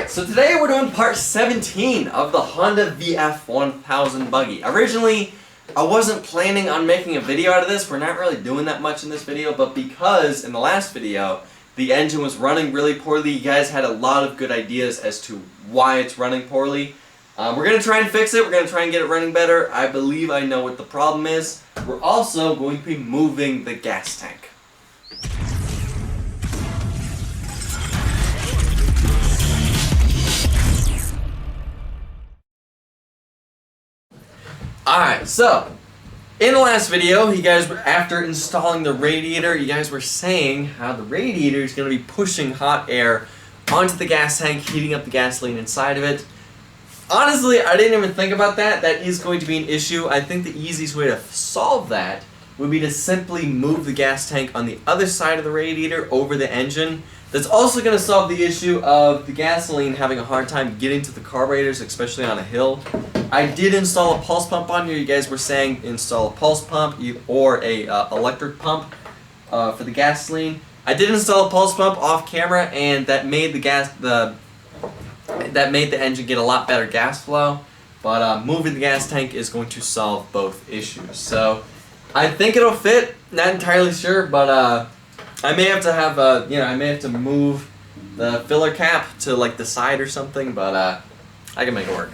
Alright, so today we're doing part 17 of the Honda VF1000 buggy. Originally, I wasn't planning on making a video out of this. We're not really doing that much in this video, but because in the last video, the engine was running really poorly, you guys had a lot of good ideas as to why it's running poorly. We're going to try and fix it. We're going to try and get it running better. I believe I know what the problem is. We're also going to be moving the gas tank. Alright, so, in the last video, you guys were, after installing the radiator, you guys were saying how the radiator is going to be pushing hot air onto the gas tank, heating up the gasoline inside of it. Honestly, I didn't even think about that. That is going to be an issue. I think the easiest way to solve that would be to simply move the gas tank on the other side of the radiator over the engine. That's also going to solve the issue of the gasoline having a hard time getting to the carburetors, especially on a hill. I did install a pulse pump on here. You guys were saying install a pulse pump or a electric pump for the gasoline. I did install a pulse pump off camera, and that made the engine get a lot better gas flow. But moving the gas tank is going to solve both issues. So I think it'll fit. Not entirely sure, but I may have to have I may have to move the filler cap to like the side or something. But I can make it work.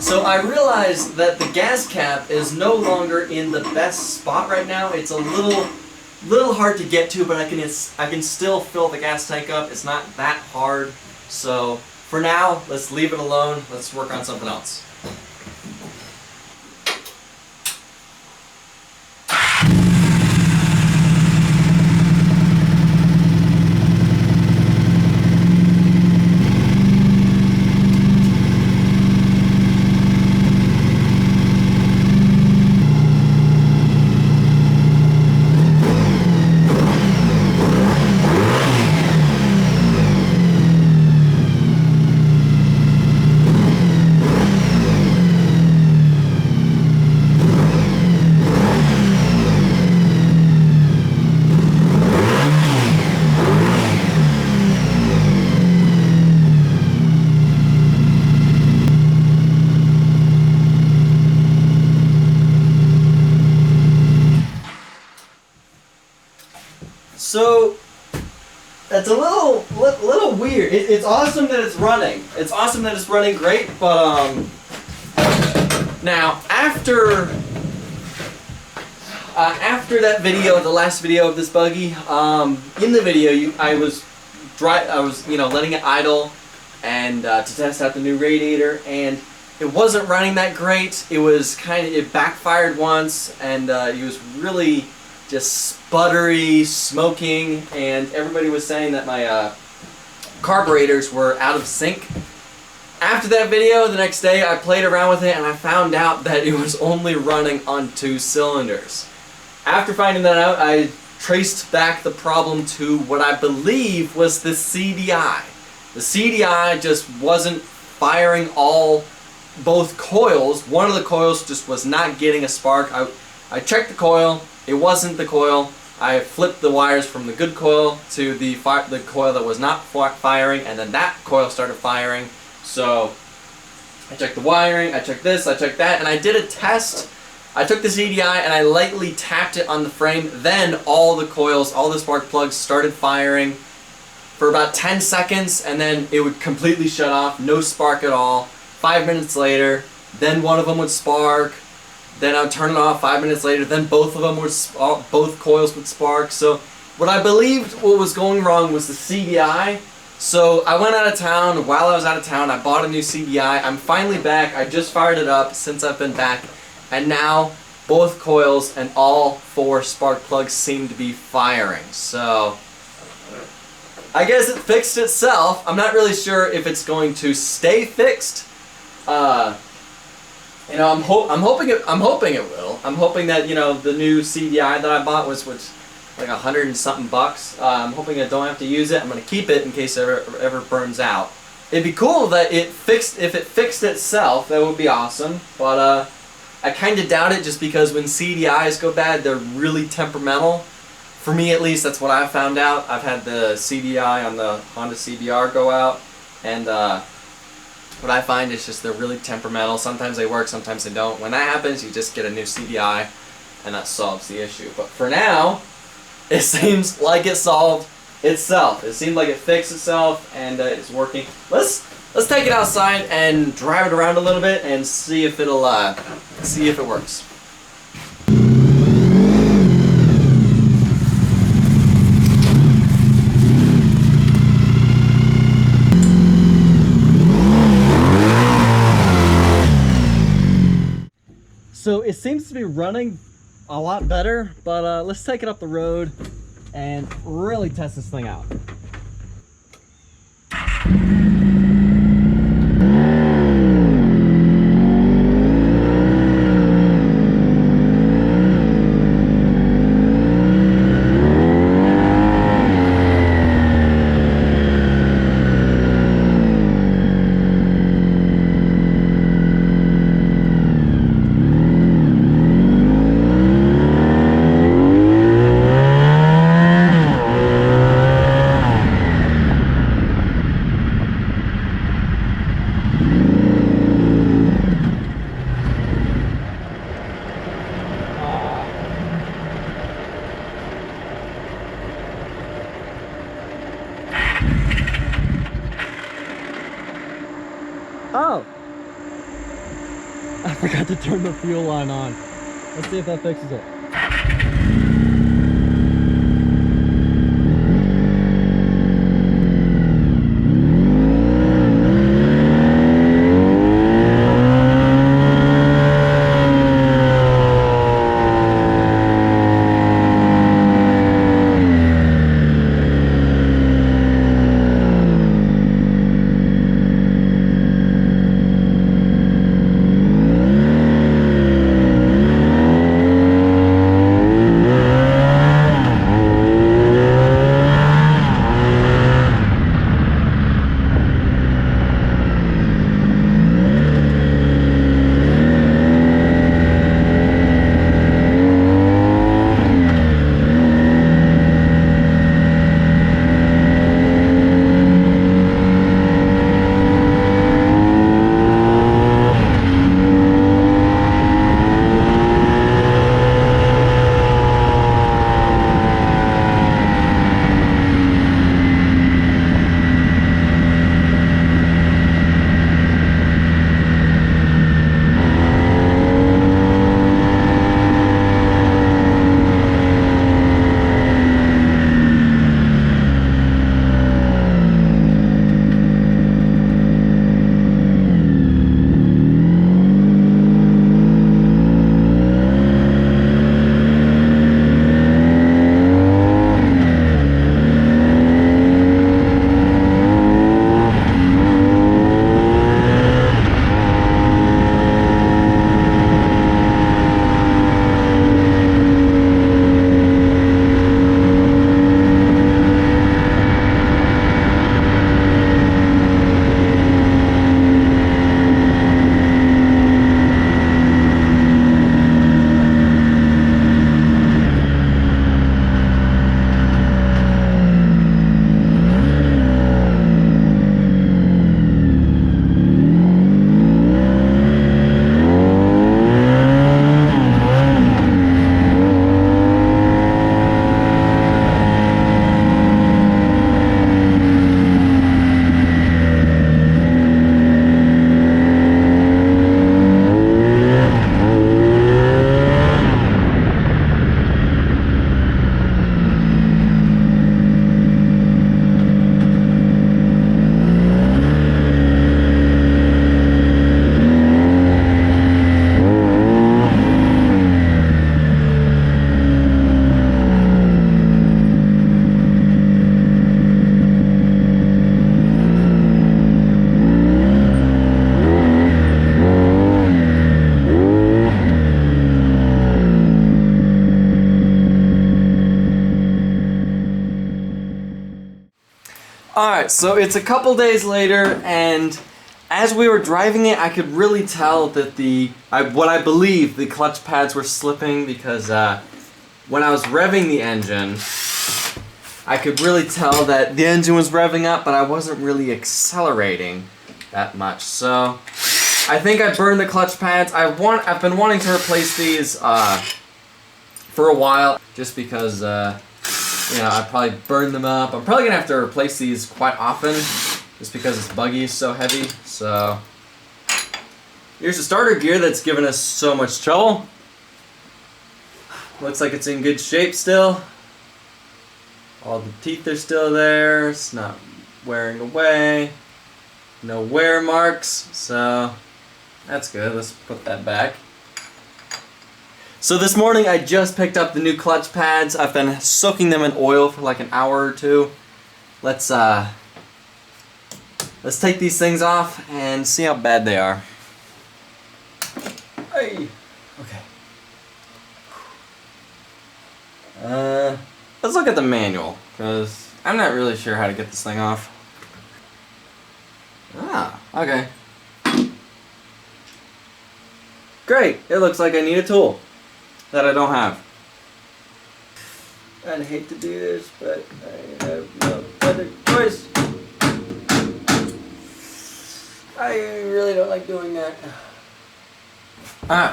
So I realized that the gas cap is no longer in the best spot right now. It's a little hard to get to, but I can still fill the gas tank up. It's not that hard. So for now, let's leave it alone. Let's work on something else. So that's a little weird. It's awesome that it's running. It's awesome that it's running great, but now after that video, the last video of this buggy, in the video I was letting it idle and to test out the new radiator, and it wasn't running that great. It backfired once, and it was really just sputtery, smoking, and everybody was saying that my carburetors were out of sync. After that video, the next day I played around with it and I found out that it was only running on 2 cylinders. After finding that out, I traced back the problem to what I believe was the CDI. The CDI just wasn't firing both coils. One of the coils just was not getting a spark. I checked the coil. It wasn't the coil. I flipped the wires from the good coil to the coil that was not firing, and then that coil started firing. So I checked the wiring, I checked this, I checked that, and I did a test. I took the CDI and I lightly tapped it on the frame. Then all the coils, all the spark plugs started firing for about 10 seconds, and then it would completely shut off, no spark at all. 5 minutes later, then one of them would spark. Then I would turn it off 5 minutes later. Then both of them would, both coils would spark. So what I believed what was going wrong was the CDI. So I went out of town. While I was out of town, I bought a new CDI. I'm finally back. I just fired it up since I've been back, and now both coils and all 4 spark plugs seem to be firing. So I guess it fixed itself. I'm not really sure if it's going to stay fixed. You know, I'm hoping it will. I'm hoping that, you know, the new CDI that I bought was like $100 and something bucks. I'm hoping I don't have to use it. I'm gonna keep it in case it ever burns out. It'd be cool that if it fixed itself. That would be awesome. But I kind of doubt it, just because when CDIs go bad, they're really temperamental. For me, at least, that's what I've found out. I've had the CDI on the Honda CBR go out, and what I find is just they're really temperamental. Sometimes they work, sometimes they don't. When that happens, you just get a new CDI, and that solves the issue. But for now, it seems like it solved itself. It seemed like it fixed itself, and it's working. Let's take it outside and drive it around a little bit and see if it works. So it seems to be running a lot better, but let's take it up the road and really test this thing out. Oh! I forgot to turn the fuel line on. Let's see if that fixes it. Alright, so it's a couple days later, and as we were driving it, I could really tell that what I believe the clutch pads were slipping, because when I was revving the engine, I could really tell that the engine was revving up, but I wasn't really accelerating that much. So I think I burned the clutch pads. I've been wanting to replace these for a while, just because you know, I probably burned them up. I'm probably gonna have to replace these quite often, just because this buggy is so heavy. So here's the starter gear that's given us so much trouble. Looks like it's in good shape still. All the teeth are still there. It's not wearing away. No wear marks, so that's good. Let's put that back. So this morning I just picked up the new clutch pads. I've been soaking them in oil for like an hour or two. Let's take these things off and see how bad they are. Hey. Okay. Let's look at the manual, because I'm not really sure how to get this thing off. Ah, okay. Great, it looks like I need a tool that I don't have. I'd hate to do this, but I have no other choice. I really don't like doing that.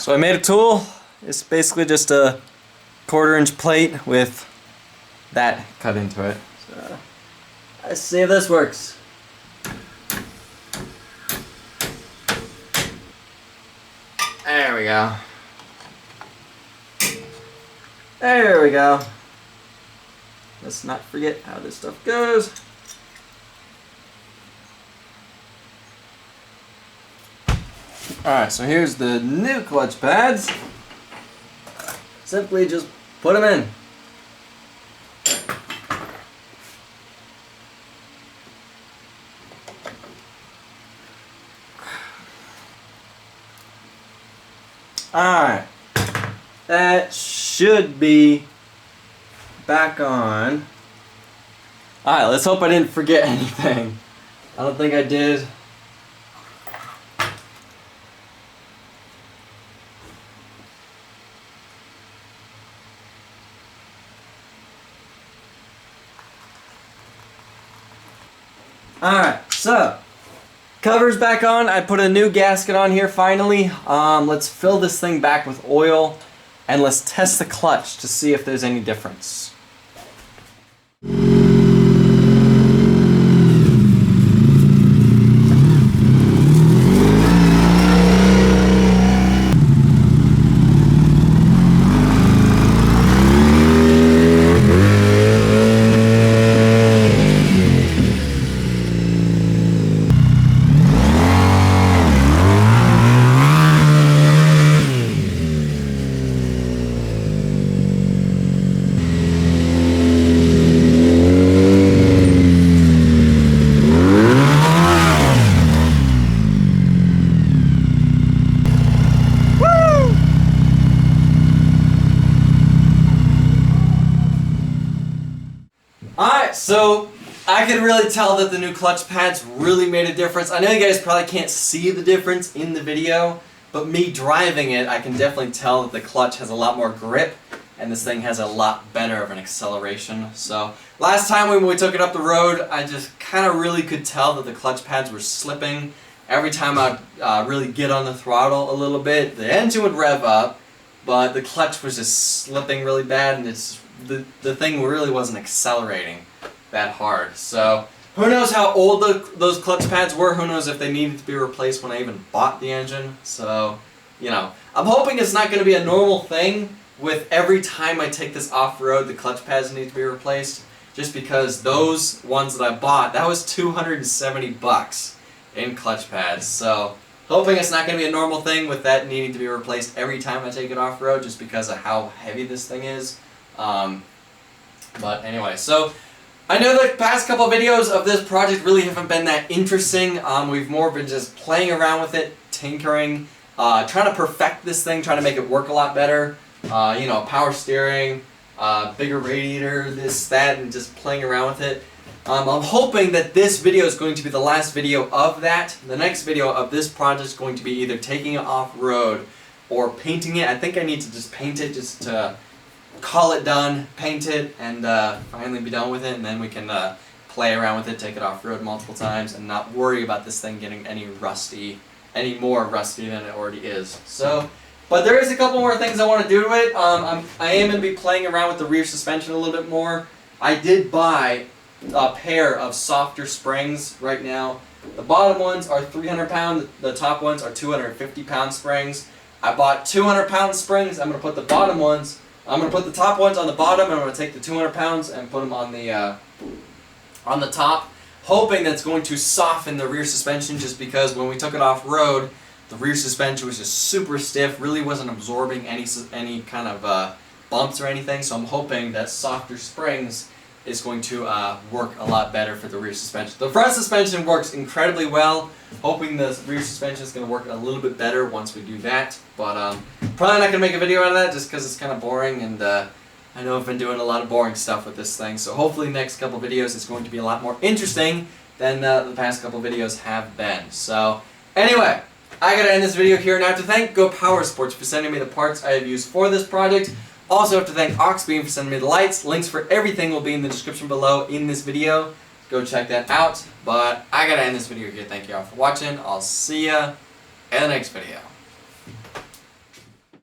So I made a tool. It's basically just a 1/4-inch plate with that cut into it. So let's see if this works. There we go. There we go. Let's not forget how this stuff goes. Alright, so here's the new clutch pads. Simply just put them in. Alright, that should be back on. Alright, let's hope I didn't forget anything. I don't think I did. Alright, so cover's back on. I put a new gasket on here finally. Let's fill this thing back with oil and let's test the clutch to see if there's any difference. Alright, so I can really tell that the new clutch pads really made a difference. I know you guys probably can't see the difference in the video, but me driving it, I can definitely tell that the clutch has a lot more grip and this thing has a lot better of an acceleration. So last time when we took it up the road, I just kind of really could tell that the clutch pads were slipping. Every time I'd really get on the throttle a little bit, the engine would rev up, but the clutch was just slipping really bad, and the thing really wasn't accelerating that hard. So who knows how old those clutch pads were, who knows if they needed to be replaced when I even bought the engine. So, you know, I'm hoping it's not going to be a normal thing with every time I take this off-road the clutch pads need to be replaced, just because those ones that I bought, that was $270 in clutch pads. So hoping it's not going to be a normal thing with that needing to be replaced every time I take it off-road, just because of how heavy this thing is. But anyway, so I know the past couple videos of this project really haven't been that interesting. We've more been just playing around with it, tinkering, trying to perfect this thing, trying to make it work a lot better. You know, power steering, bigger radiator, this, that, and just playing around with it. I'm hoping that this video is going to be the last video of that. The next video of this project is going to be either taking it off-road or painting it. I think I need to just paint it just to call it done, paint it, and finally be done with it, and then we can play around with it, take it off-road multiple times, and not worry about this thing getting any more rusty than it already is. So, but there is a couple more things I want to do to it. I am going to be playing around with the rear suspension a little bit more. I did buy a pair of softer springs right now. The bottom ones are 300 pound, the top ones are 250 pound springs. I bought 200 pound springs. I'm going to put the top ones on the bottom, and I'm going to take the 200 pounds and put them on the top, hoping that's going to soften the rear suspension, just because when we took it off-road, the rear suspension was just super stiff, really wasn't absorbing any kind of bumps or anything, so I'm hoping that softer springs is going to work a lot better for the rear suspension. The front suspension works incredibly well. Hoping the rear suspension is going to work a little bit better once we do that. But probably not going to make a video out of that just because it's kind of boring, and I know I've been doing a lot of boring stuff with this thing. So hopefully next couple videos is going to be a lot more interesting than the past couple videos have been. So anyway, I got to end this video here, and I have to thank Go Power Sports for sending me the parts I have used for this project. Also have to thank Auxbeam for sending me the lights. Links for everything will be in the description below in this video. Go check that out. But I gotta end this video here. Thank you all for watching. I'll see ya in the next video.